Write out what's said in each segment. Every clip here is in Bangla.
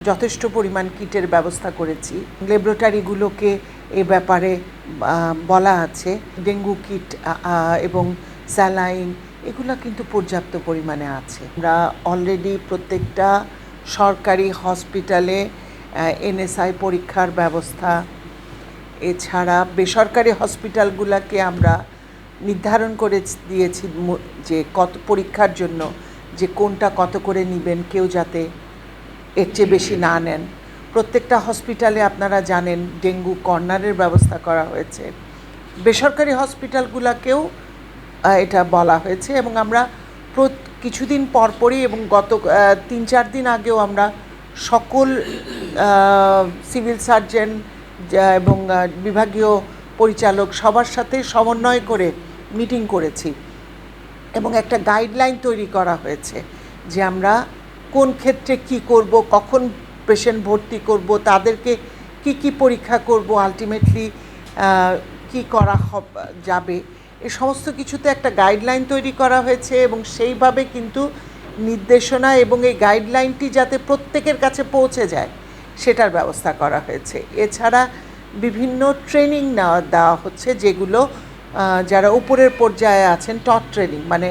যথেষ্ট পরিমাণ কিটের ব্যবস্থা করেছি। ল্যাবরেটরিগুলোকে এ ব্যাপারে বলা আছে। ডেঙ্গু কিট এবং স্যালাইন এগুলো কিন্তু পর্যাপ্ত পরিমাণে আছে। আমরা অলরেডি প্রত্যেকটা সরকারি হসপিটালে এনএসআই পরীক্ষার ব্যবস্থা, এছাড়া বেসরকারি হসপিটালগুলোকে আমরা নির্ধারণ করে দিয়েছি যে কত পরীক্ষার জন্য যে কোনটা কত করে নেবেন, কেউ যাতে এর চেয়ে বেশি না নেন। প্রত্যেকটা হসপিটালে আপনারা জানেন ডেঙ্গু কর্নারের ব্যবস্থা করা হয়েছে। বেসরকারি হসপিটালগুলোকেও এটা বলা হয়েছে এবং আমরা কিছুদিন পরপরই এবং গত 3-4 দিন আগেও আমরা সকল সিভিল সার্জন এবং বিভাগীয় পরিচালক সবার সাথে সমন্বয় করে মিটিং করেছি এবং একটা গাইডলাইন তৈরি করা হয়েছে যে আমরা কোন ক্ষেত্রে কি করব, কখন পেশেন্ট ভর্তি করব, তাদেরকে কি পরীক্ষা করব, আলটিমেটলি কি করা যাবে, এ সমস্ত কিছুতে একটা গাইডলাইন তৈরি করা হয়েছে এবং সেইভাবে কিন্তু নির্দেশনা এবং এই গাইডলাইনটি যাতে প্রত্যেকের কাছে পৌঁছে যায় সেটার ব্যবস্থা করা হয়েছে। এছাড়া বিভিন্ন ট্রেনিং দেওয়া হচ্ছে, যেগুলো যারা উপরের পর্যায়ে আছেন টপ ট্রেনিং, মানে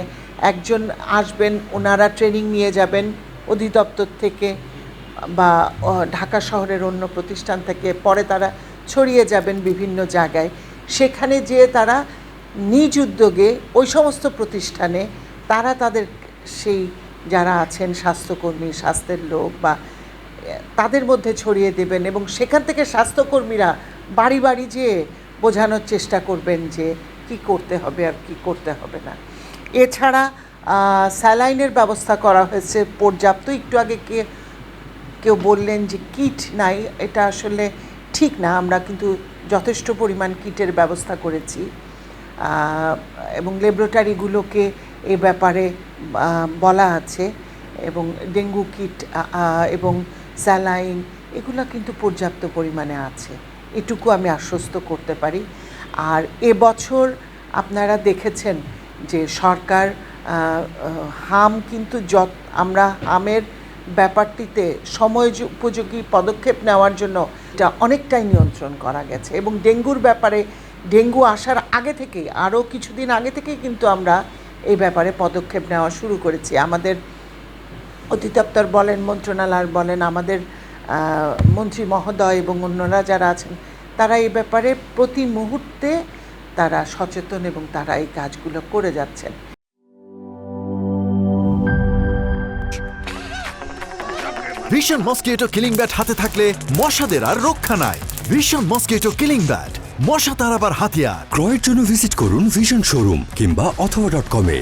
একজন আসবেন, ওনারা ট্রেনিং নিয়ে যাবেন অধিদপ্তর থেকে বা ঢাকা শহরের অন্য প্রতিষ্ঠান থেকে, পরে তারা ছড়িয়ে যাবেন বিভিন্ন জায়গায়। সেখানে যেয়ে তারা নিজ উদ্যোগে ওই সমস্ত প্রতিষ্ঠানে তারা তাদের সেই যারা আছেন স্বাস্থ্যকর্মী, স্বাস্থ্যের লোক বা তাদের মধ্যে ছড়িয়ে দেবেন এবং সেখান থেকে স্বাস্থ্যকর্মীরা বাড়ি বাড়ি যেয়ে বোঝানোর চেষ্টা করবেন যে কি করতে হবে আর কি করতে হবে না। এছাড়া স্যালাইনের ব্যবস্থা করা হয়েছে পর্যাপ্ত। একটু আগে কেউ বললেন যে কিট নাই, এটা আসলে ঠিক না। আমরা কিন্তু যথেষ্ট পরিমাণ কিটের ব্যবস্থা করেছি এবং ল্যাবরেটরিগুলোকে এ ব্যাপারে বলা আছে এবং ডেঙ্গু কিট এবং স্যালাইন এগুলো কিন্তু পর্যাপ্ত পরিমাণে আছে, এটুকু আমি আশ্বস্ত করতে পারি। আর এবছর আপনারা দেখেছেন যে সরকার হাম কিন্তু আমরা হামের ব্যাপারটিতে সময় উপযোগী পদক্ষেপ নেওয়ার জন্য এটা অনেকটাই নিয়ন্ত্রণ করা গেছে এবং ডেঙ্গুর ব্যাপারে ডেঙ্গু আসার আগে থেকেই, আরও কিছুদিন আগে থেকেই কিন্তু আমরা এই ব্যাপারে পদক্ষেপ নেওয়া শুরু করেছি। আমাদের অধিদপ্তর বলেন, মন্ত্রণালয় বলেন, আমাদের মন্ত্রী মহোদয় এবং অন্যরা যারা আছেন তারা এই ব্যাপারে প্রতি মুহূর্তে তারা সচেতন এবং তারা এই কাজগুলো করে যাচ্ছেন। ভিশন মসকিটো কিলিং ব্যাট হাতে থাকলে মশাদের আর রক্ষা নাই। ভিশন মসকিটো কিলিং ব্যাট, মশা তাড়াবার হাতিয়ার। ক্রয়ের জন্য ভিজিট করুন ভিশন শোরুম কিংবা অথবা.com-এ।